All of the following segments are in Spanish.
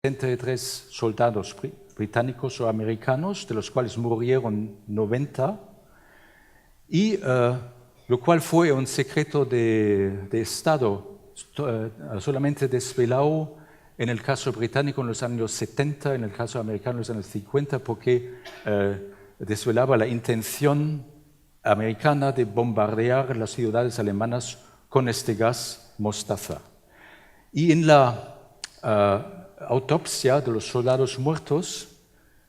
73 soldados británicos o americanos, de los cuales murieron 90, y lo cual fue un secreto de Estado solamente desvelado en el caso británico en los años 70, en el caso americano en los años 50, porque desvelaba la intención americana de bombardear las ciudades alemanas con este gas mostaza. Y en la autopsia de los soldados muertos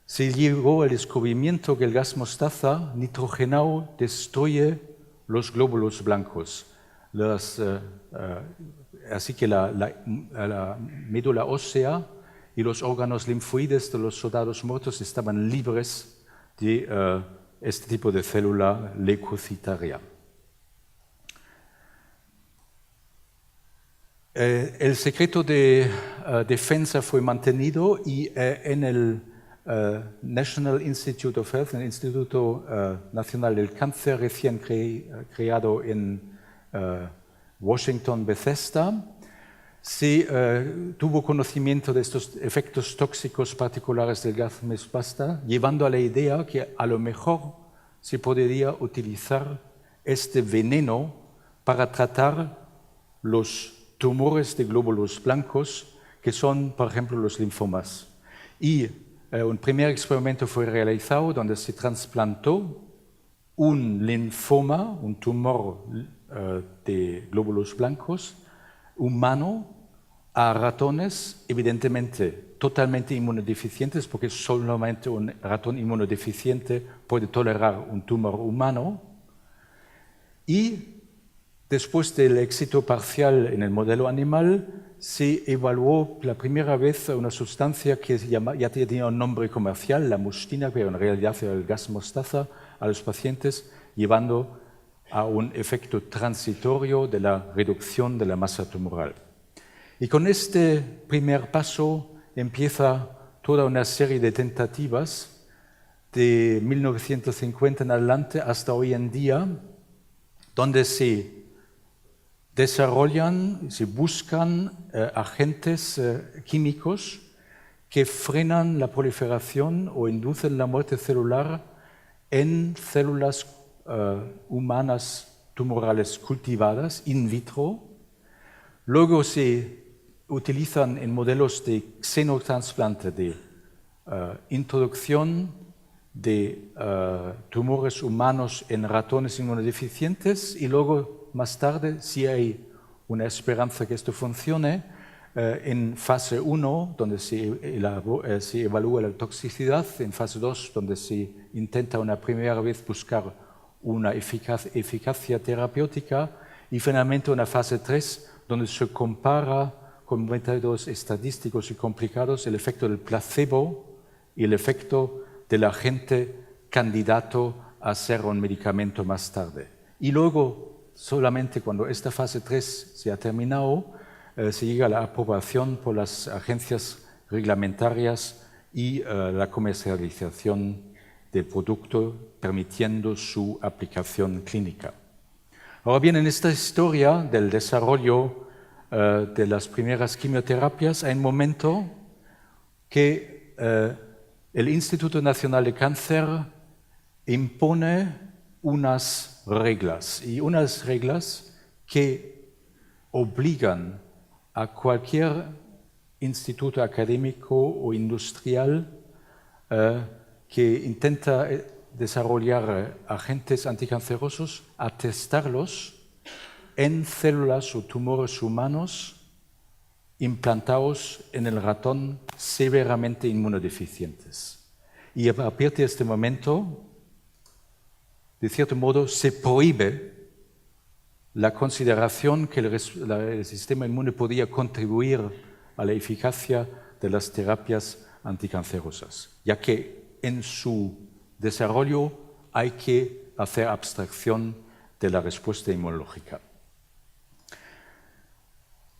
se llegó al descubrimiento que el gas mostaza nitrogenado destruye los glóbulos blancos. Así que la médula ósea y los órganos linfoides de los soldados muertos estaban libres de este tipo de célula leucocitaria. El secreto de defensa fue mantenido y en el National Institute of Health, el Instituto Nacional del Cáncer recién creado en Washington, Bethesda, se tuvo conocimiento de estos efectos tóxicos particulares del gas mostaza, llevando a la idea que a lo mejor se podría utilizar este veneno para tratar los tumores de glóbulos blancos, que son, por ejemplo, los linfomas. Y un primer experimento fue realizado donde se trasplantó un linfoma, un tumor de glóbulos blancos, humano, a ratones, evidentemente totalmente inmunodeficientes, porque solamente un ratón inmunodeficiente puede tolerar un tumor humano. Y después del éxito parcial en el modelo animal, se evaluó la primera vez una sustancia que ya tenía un nombre comercial, la mustina, pero en realidad era el gas mostaza, a los pacientes, llevando a un efecto transitorio de la reducción de la masa tumoral. Y con este primer paso empieza toda una serie de tentativas de 1950 en adelante hasta hoy en día, donde se desarrollan, se buscan agentes químicos que frenan la proliferación o inducen la muerte celular en células humanas tumorales cultivadas in vitro. Luego se utilizan en modelos de xenotrasplante, de introducción de tumores humanos en ratones inmunodeficientes, y luego más tarde, si hay una esperanza que esto funcione, en fase 1, donde se evalúa la toxicidad, en fase 2, donde se intenta una primera vez buscar una eficacia terapéutica, y finalmente una fase 3, donde se compara con métodos estadísticos y complicados el efecto del placebo y el efecto del agente candidato a ser un medicamento más tarde. Y luego, solamente cuando esta fase 3 se ha terminado, se llega a la aprobación por las agencias reglamentarias y la comercialización del producto, permitiendo su aplicación clínica. Ahora bien, en esta historia del desarrollo de las primeras quimioterapias, hay un momento que el Instituto Nacional de Cáncer impone unas reglas, y unas reglas que obligan a cualquier instituto académico o industrial que intenta desarrollar agentes anticancerosos a testarlos en células o tumores humanos implantados en el ratón severamente inmunodeficientes. Y a partir de este momento, de cierto modo, se prohíbe la consideración que el sistema inmune podía contribuir a la eficacia de las terapias anticancerosas, ya que en su desarrollo hay que hacer abstracción de la respuesta inmunológica.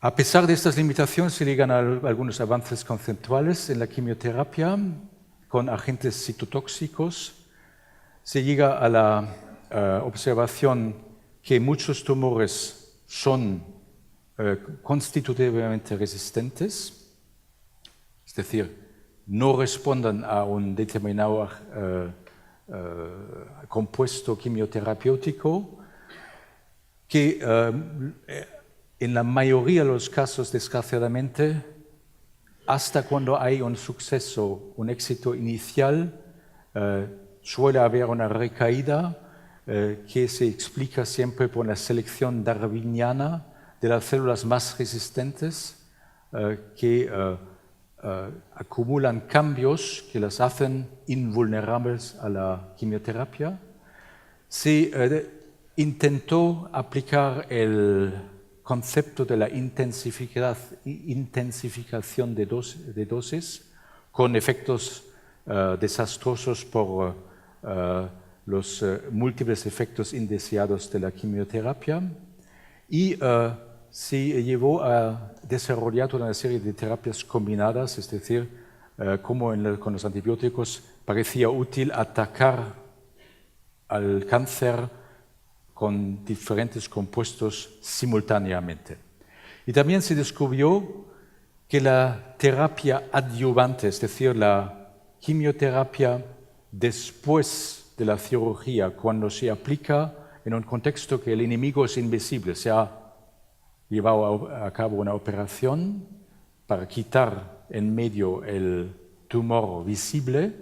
A pesar de estas limitaciones, se llegan a algunos avances conceptuales en la quimioterapia con agentes citotóxicos. Se llega a la observación que muchos tumores son constitutivamente resistentes. es decir, no responden a un determinado compuesto quimioterapéutico, que en la mayoría de los casos, desgraciadamente, hasta cuando hay un suceso, un éxito inicial, suele haber una recaída que se explica siempre por la selección darwiniana de las células más resistentes que acumulan cambios que las hacen invulnerables a la quimioterapia. Se intentó aplicar el concepto de la intensificación de dosis con efectos desastrosos por los múltiples efectos indeseados de la quimioterapia y se llevó a desarrollar toda una serie de terapias combinadas, es decir, como con los antibióticos parecía útil atacar al cáncer con diferentes compuestos simultáneamente. Y también se descubrió que la terapia adyuvante, es decir, la quimioterapia después de la cirugía, cuando se aplica en un contexto que el enemigo es invisible, se ha llevado a cabo una operación para quitar en medio el tumor visible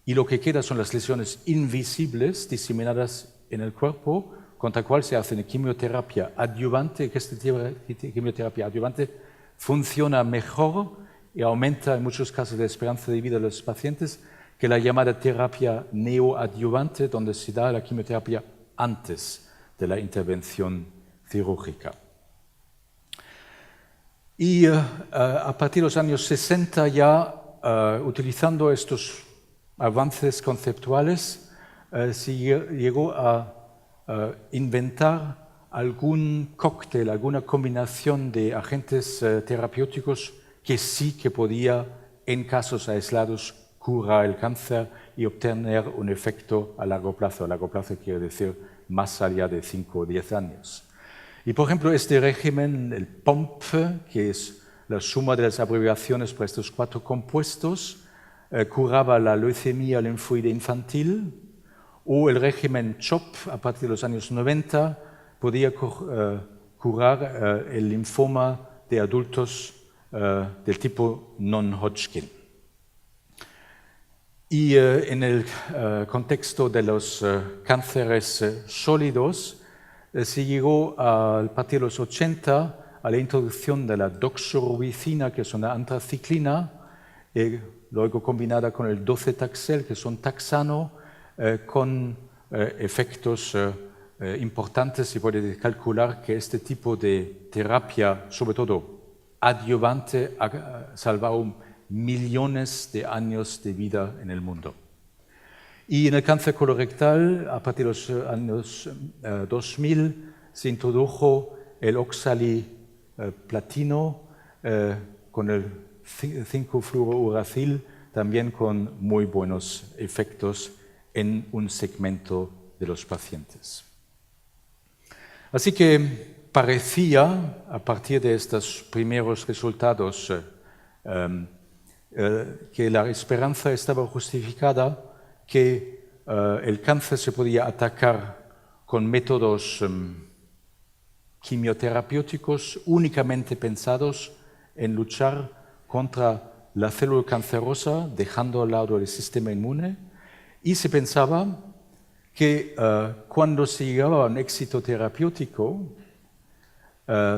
y lo que queda son las lesiones invisibles diseminadas en el cuerpo, contra la cual se hace una quimioterapia adyuvante, que esta quimioterapia adyuvante funciona mejor y aumenta en muchos casos la esperanza de vida de los pacientes que la llamada terapia neoadyuvante, donde se da la quimioterapia antes de la intervención quirúrgica. Y a partir de los años 60 ya, utilizando estos avances conceptuales, se llegó a inventar algún cóctel, alguna combinación de agentes terapéuticos que sí que podía, en casos aislados, curar el cáncer y obtener un efecto a largo plazo. A largo plazo quiere decir más allá de 5 o 10 años. Y por ejemplo, este régimen, el POMP, que es la suma de las abreviaciones para estos 4 compuestos, curaba la leucemia linfoide infantil, o el régimen CHOP, a partir de los años 90, podía curar el linfoma de adultos del tipo non-Hodgkin. Y en el contexto de los cánceres sólidos, se llegó a partir de los 80 a la introducción de la doxorubicina, que es una antraciclina, luego combinada con el docetaxel, que es un taxano, con efectos importantes. Se puede calcular que este tipo de terapia, sobre todo adyuvante, ha salvado millones de años de vida en el mundo. Y en el cáncer colorectal, a partir de los años 2000, se introdujo el oxaliplatino con el 5-fluorouracil, también con muy buenos efectos en un segmento de los pacientes. Así que parecía, a partir de estos primeros resultados, que la esperanza estaba justificada, que el cáncer se podía atacar con métodos quimioterapéuticos únicamente pensados en luchar contra la célula cancerosa, dejando al lado el sistema inmune, y se pensaba que cuando se llegaba a un éxito terapéutico,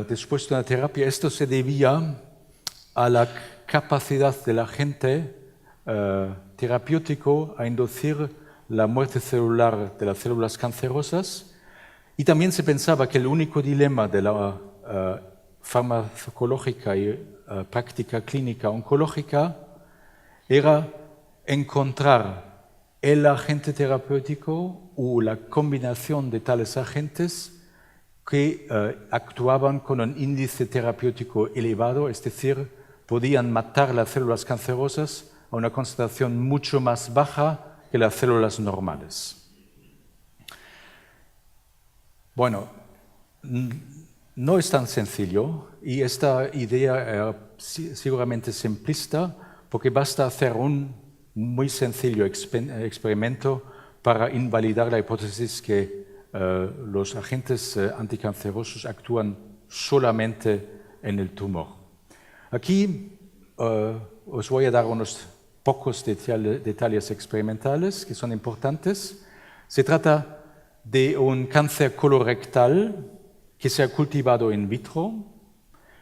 después de una terapia, esto se debía a la capacidad del agente terapéutico a inducir la muerte celular de las células cancerosas, y también se pensaba que el único dilema de la farmacológica y práctica clínica oncológica era encontrar el agente terapéutico o la combinación de tales agentes que actuaban con un índice terapéutico elevado, es decir, podían matar las células cancerosas a una concentración mucho más baja que las células normales. Bueno, no es tan sencillo y esta idea era seguramente simplista, porque basta hacer un muy sencillo experimento para invalidar la hipótesis que los agentes anticancerosos actúan solamente en el tumor. Aquí os voy a dar unos pocos detalles experimentales que son importantes. Se trata de un cáncer colorectal que se ha cultivado in vitro,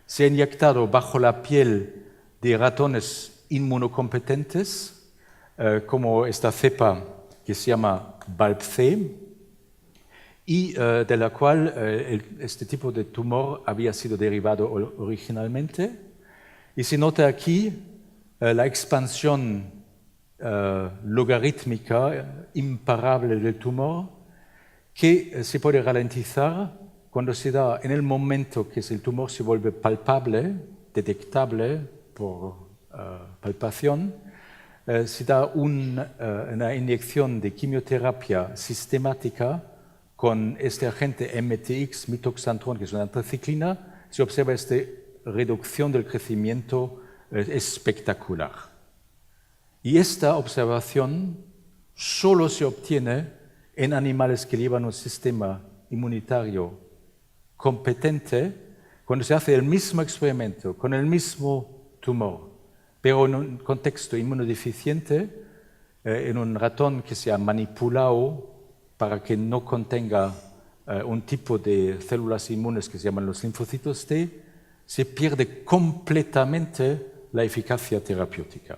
se ha inyectado bajo la piel de ratones inmunocompetentes, como esta cepa que se llama BALB-C, y de la cual este tipo de tumor había sido derivado originalmente. Y se nota aquí la expansión logarítmica imparable del tumor, que se puede ralentizar cuando se da en el momento que el tumor se vuelve palpable, detectable por palpación, se da una inyección de quimioterapia sistemática con este agente MTX, mitoxantrón, que es una antraciclina. Se observa esta reducción del crecimiento espectacular. Y esta observación solo se obtiene en animales que llevan un sistema inmunitario competente cuando se hace el mismo experimento con el mismo tumor, pero en un contexto inmunodeficiente, en un ratón que se ha manipulado para que no contenga un tipo de células inmunes que se llaman los linfocitos T, se pierde completamente la eficacia terapéutica.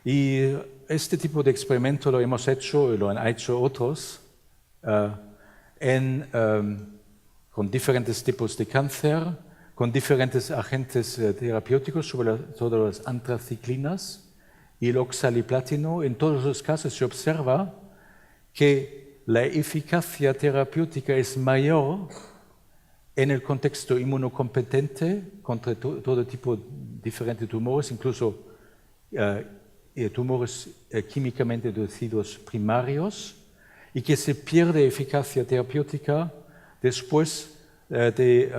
Y este tipo de experimento lo hemos hecho y lo han hecho otros con diferentes tipos de cáncer, con diferentes agentes terapéuticos, sobre todo las antraciclinas y el oxaliplatino. En todos los casos se observa que la eficacia terapéutica es mayor en el contexto inmunocompetente contra todo tipo de diferentes tumores, incluso tumores químicamente inducidos primarios, y que se pierde eficacia terapéutica después de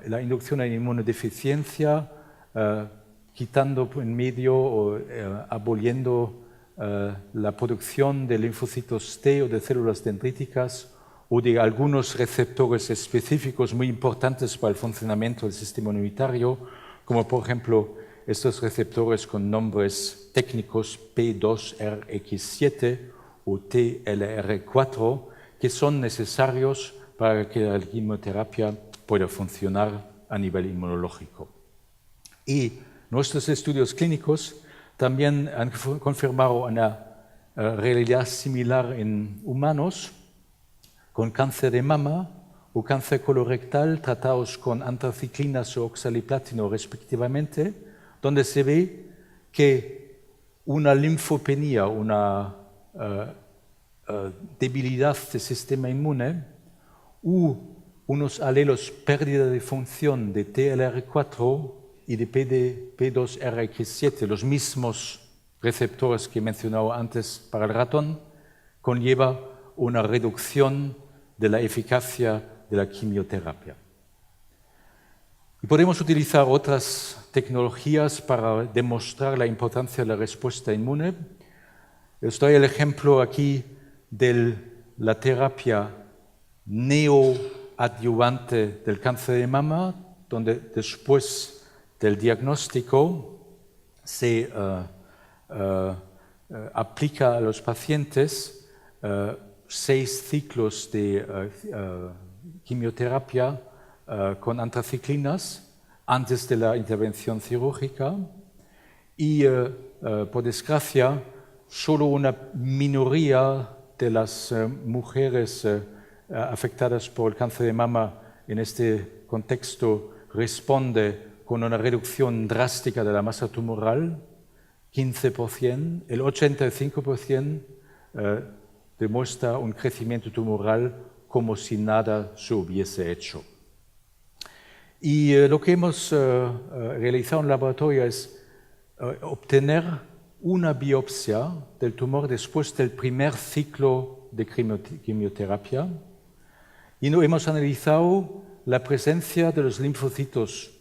la inducción en inmunodeficiencia, quitando en medio o aboliendo la producción de linfocitos T o de células dendríticas o de algunos receptores específicos muy importantes para el funcionamiento del sistema inmunitario, como por ejemplo estos receptores con nombres técnicos P2RX7 o TLR4, que son necesarios para que la quimioterapia pueda funcionar a nivel inmunológico. Y nuestros estudios clínicos también han confirmado una realidad similar en humanos con cáncer de mama o cáncer colorectal tratados con antraciclinas o oxaliplatino respectivamente, donde se ve que una linfopenia, una debilidad del sistema inmune u unos alelos pérdida de función de TLR4 y de P2RX7, los mismos receptores que he mencionado antes para el ratón, conlleva una reducción de la eficacia de la quimioterapia. Y podemos utilizar otras tecnologías para demostrar la importancia de la respuesta inmune. Os doy el ejemplo aquí de la terapia neoadyuvante del cáncer de mama, donde después del diagnóstico se aplica a los pacientes 6 ciclos de quimioterapia con antraciclinas antes de la intervención quirúrgica y, por desgracia, solo una minoría de las mujeres afectadas por el cáncer de mama en este contexto responde con una reducción drástica de la masa tumoral, 15%, el 85% demuestra un crecimiento tumoral como si nada se hubiese hecho. Y lo que hemos realizado en el laboratorio es obtener una biopsia del tumor después del primer ciclo de quimioterapia y hemos analizado la presencia de los linfocitos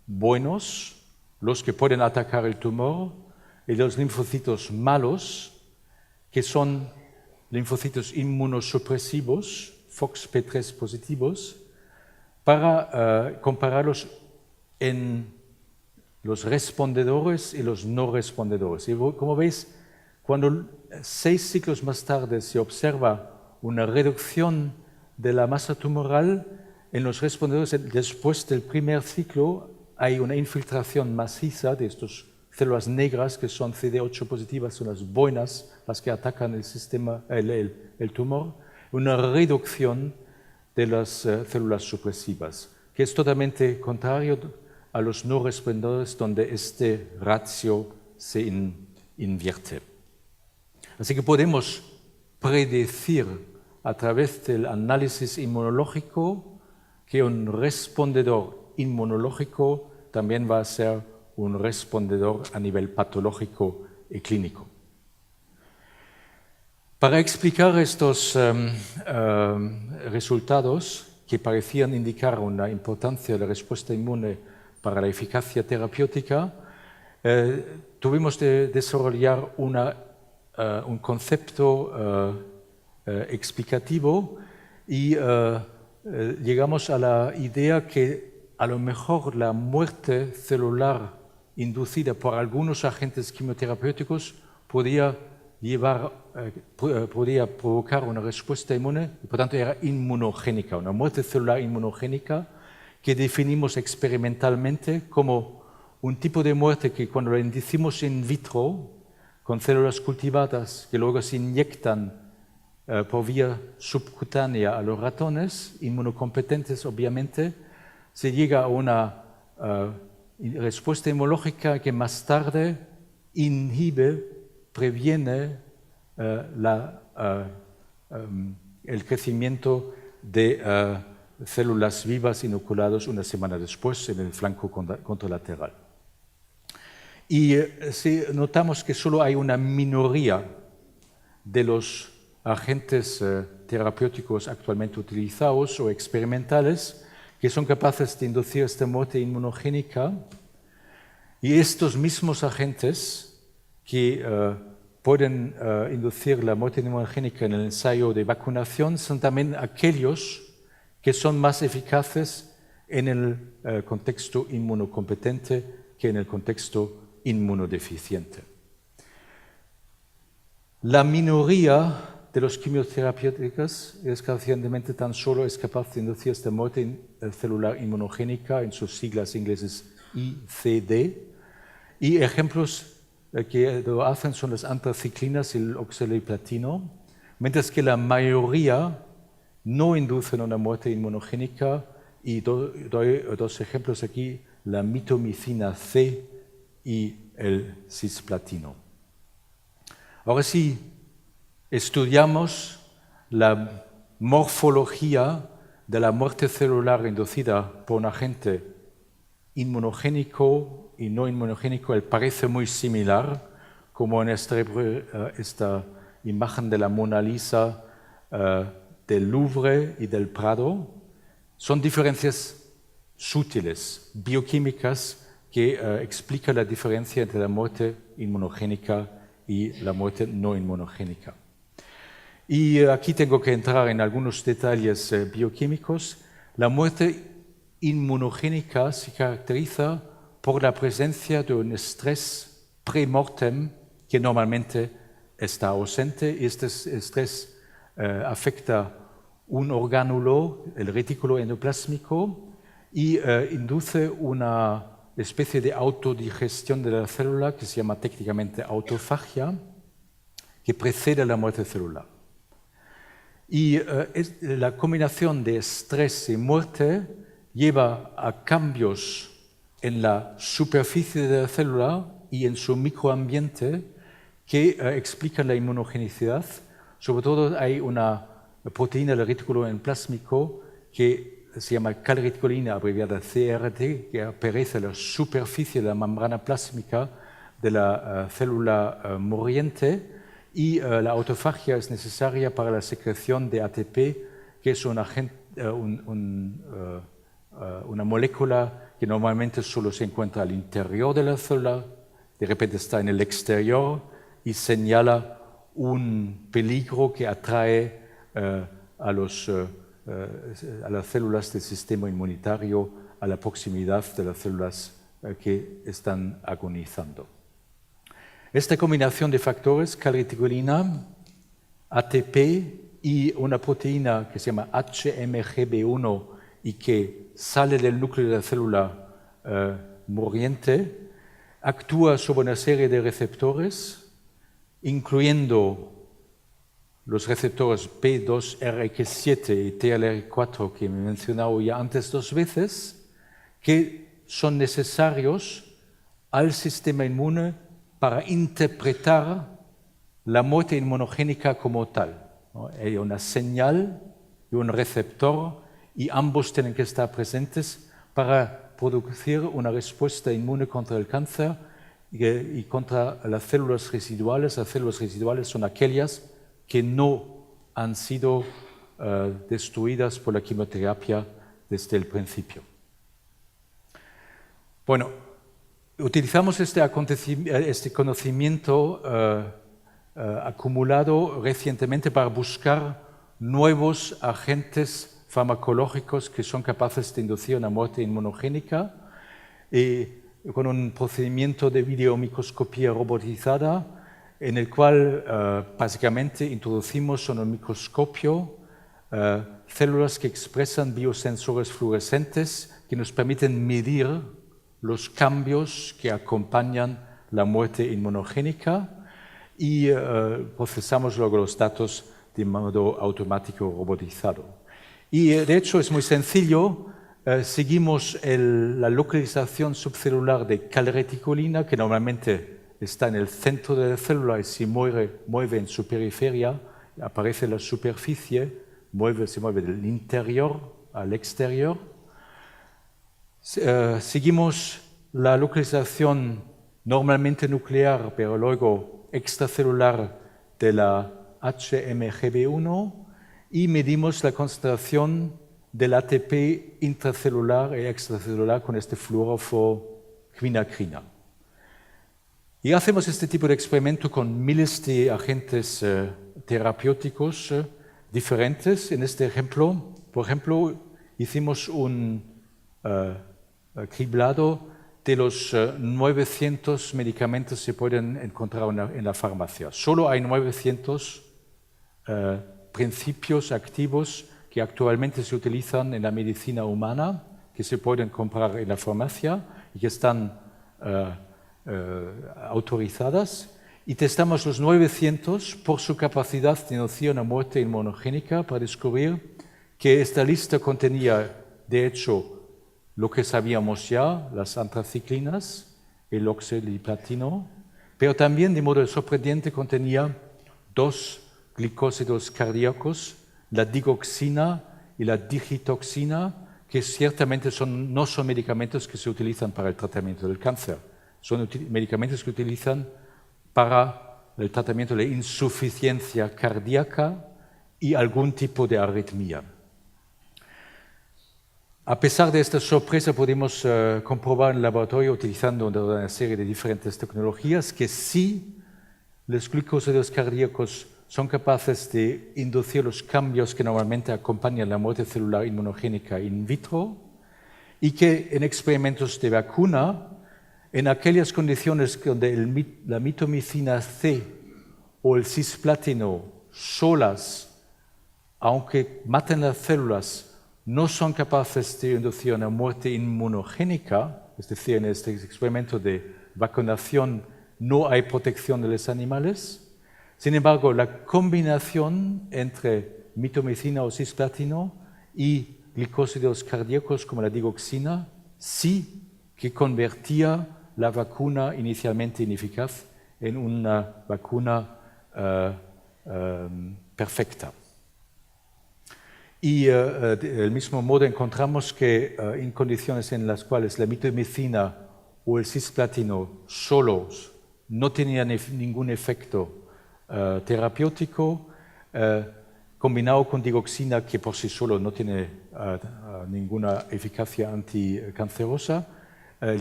buenos los que pueden atacar el tumor, y los linfocitos malos, que son linfocitos inmunosupresivos, FOXP3 positivos, para compararlos en los respondedores y los no respondedores. Y como veis, cuando 6 ciclos más tarde se observa una reducción de la masa tumoral en los respondedores, después del primer ciclo hay una infiltración maciza de estas células negras que son CD8 positivas, son las buenas, las que atacan el sistema, el tumor, una reducción de las células supresivas, que es totalmente contrario a los no respondedores donde este ratio se invierte. Así que podemos predecir a través del análisis inmunológico que un respondedor inmunológico también va a ser un respondedor a nivel patológico y clínico. Para explicar estos resultados que parecían indicar una importancia de la respuesta inmune para la eficacia terapéutica, tuvimos de desarrollar un concepto explicativo y llegamos a la idea que a lo mejor la muerte celular inducida por algunos agentes quimioterapéuticos podía provocar una respuesta inmune y por tanto era inmunogénica, una muerte celular inmunogénica que definimos experimentalmente como un tipo de muerte que cuando la inducimos in vitro con células cultivadas que luego se inyectan por vía subcutánea a los ratones, inmunocompetentes obviamente, se llega a una respuesta inmunológica que más tarde previene el crecimiento de células vivas inoculadas una semana después en el flanco contralateral. Y si notamos que solo hay una minoría de los agentes terapéuticos actualmente utilizados o experimentales que son capaces de inducir esta muerte inmunogénica, y estos mismos agentes que pueden inducir la muerte inmunogénica en el ensayo de vacunación son también aquellos que son más eficaces en el contexto inmunocompetente que en el contexto inmunodeficiente. La minoría de los quimioterapéuticos desgraciadamente tan solo es capaz de inducir esta muerte celular inmunogénica en sus siglas inglesas ICD, y ejemplos que lo hacen son las antraciclinas y el oxaliplatino, mientras que la mayoría no inducen una muerte inmunogénica, y doy dos ejemplos aquí, la mitomicina C y el cisplatino. Ahora sí, estudiamos la morfología de la muerte celular inducida por un agente inmunogénico y no inmunogénico. Él parece muy similar, como en esta imagen de la Mona Lisa del Louvre y del Prado. Son diferencias sutiles, bioquímicas, que explican la diferencia entre la muerte inmunogénica y la muerte no inmunogénica. Y aquí tengo que entrar en algunos detalles bioquímicos. La muerte inmunogénica se caracteriza por la presencia de un estrés pre-mortem que normalmente está ausente, y este estrés afecta un orgánulo, el retículo endoplásmico, y induce una especie de autodigestión de la célula que se llama técnicamente autofagia, que precede la muerte celular. Y la combinación de estrés y muerte lleva a cambios en la superficie de la célula y en su microambiente que explican la inmunogenicidad. Sobre todo hay una proteína del retículo endoplásmico que se llama calreticulina, abreviada CRT, que aparece en la superficie de la membrana plásmica de la célula muriente, y la autofagia es necesaria para la secreción de ATP, que es una molécula que normalmente solo se encuentra al interior de la célula, de repente está en el exterior y señala un peligro que atrae a las células del sistema inmunitario a la proximidad de las células que están agonizando. Esta combinación de factores, calreticulina, ATP y una proteína que se llama HMGB1 y que sale del núcleo de la célula muriente, actúa sobre una serie de receptores, incluyendo los receptores P2RX7 y TLR4 que he mencionado ya antes 2 veces, que son necesarios al sistema inmune para interpretar la muerte inmunogénica como tal, ¿no? Hay una señal y un receptor y ambos tienen que estar presentes para producir una respuesta inmune contra el cáncer y contra las células residuales. Las células residuales son aquellas que no han sido destruidas por la quimioterapia desde el principio. Bueno, utilizamos este conocimiento acumulado recientemente para buscar nuevos agentes farmacológicos que son capaces de inducir una muerte inmunogénica y con un procedimiento de videomicroscopía robotizada en el cual básicamente introducimos en un microscopio células que expresan biosensores fluorescentes que nos permiten medir los cambios que acompañan la muerte inmunogénica y procesamos luego los datos de modo automático robotizado. Y de hecho es muy sencillo, seguimos la localización subcelular de calreticulina, que normalmente está en el centro de la célula y se mueve en su periferia, aparece en la superficie, se mueve del interior al exterior. Seguimos la localización normalmente nuclear, pero luego extracelular de la HMGB1 y medimos la concentración del ATP intracelular y extracelular con este fluoróforo quinacrina. Y hacemos este tipo de experimento con miles de agentes terapéuticos diferentes. En este ejemplo, por ejemplo, hicimos un criblado de los 900 medicamentos que se pueden encontrar en la farmacia. Solo hay 900 principios activos que actualmente se utilizan en la medicina humana, que se pueden comprar en la farmacia y que están autorizadas, y testamos los 900 por su capacidad de inducir una muerte inmunogénica para descubrir que esta lista contenía, de hecho, lo que sabíamos ya, las antraciclinas, el oxaliplatino, pero también, de modo sorprendente, contenía 2 glicósidos cardíacos, la digoxina y la digitoxina, que ciertamente no son medicamentos que se utilizan para el tratamiento del cáncer, son medicamentos que utilizan para el tratamiento de la insuficiencia cardíaca y algún tipo de arritmia. A pesar de esta sorpresa, pudimos comprobar en el laboratorio, utilizando una serie de diferentes tecnologías, que sí, los glucósidos cardíacos son capaces de inducir los cambios que normalmente acompañan la muerte celular inmunogénica in vitro y que en experimentos de vacuna, en aquellas condiciones donde la mitomicina C o el cisplatino solas, aunque maten las células, no son capaces de inducir una muerte inmunogénica, es decir, en este experimento de vacunación no hay protección de los animales. Sin embargo, la combinación entre mitomicina o cisplatino y glicósidos cardíacos como la digoxina sí que convertía la vacuna inicialmente ineficaz en una vacuna perfecta. Y del mismo modo encontramos que en condiciones en las cuales la mitomicina o el cisplatino solos no tenían ningún efecto terapéutico, combinado con digoxina, que por sí solo no tiene ninguna eficacia anticancerosa,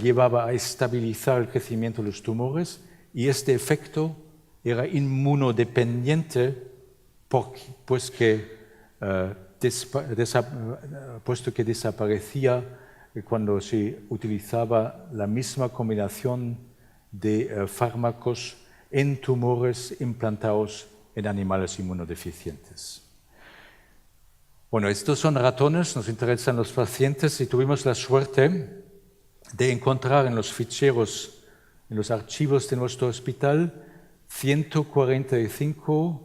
llevaba a estabilizar el crecimiento de los tumores, y este efecto era inmunodependiente puesto que desaparecía cuando se utilizaba la misma combinación de fármacos en tumores implantados en animales inmunodeficientes. Bueno, estos son ratones, nos interesan los pacientes, y tuvimos la suerte de encontrar en los ficheros, en los archivos de nuestro hospital, 145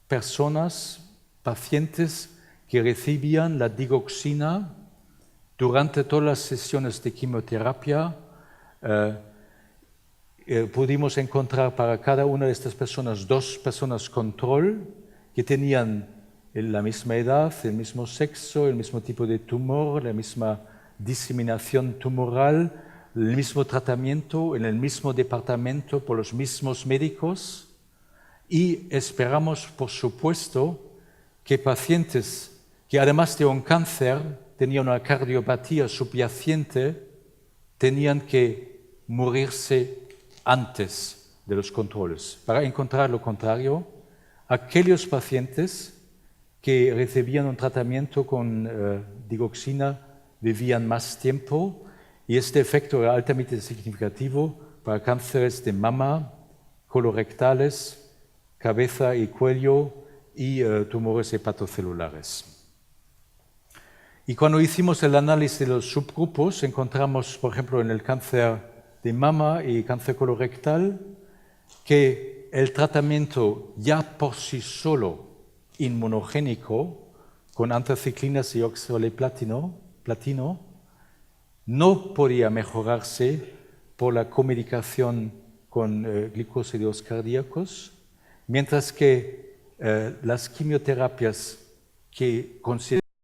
personas, pacientes que recibían la digoxina durante todas las sesiones de quimioterapia. Pudimos encontrar para cada una de estas personas 2 personas control que tenían la misma edad, el mismo sexo, el mismo tipo de tumor, la misma diseminación tumoral, el mismo tratamiento en el mismo departamento por los mismos médicos, y esperamos, por supuesto, que pacientes que además de un cáncer tenían una cardiopatía subyacente, tenían que morirse antes de los controles. Para encontrar lo contrario, aquellos pacientes que recibían un tratamiento con digoxina vivían más tiempo, y este efecto era altamente significativo para cánceres de mama, colorectales, cabeza y cuello y tumores hepatocelulares. Y cuando hicimos el análisis de los subgrupos, encontramos, por ejemplo, en el cáncer de mama y cáncer colorectal, que el tratamiento ya por sí solo inmunogénico con antraciclinas y oxaliplatino no podía mejorarse por la comedicación con glicósidos cardíacos, mientras que las quimioterapias que consideran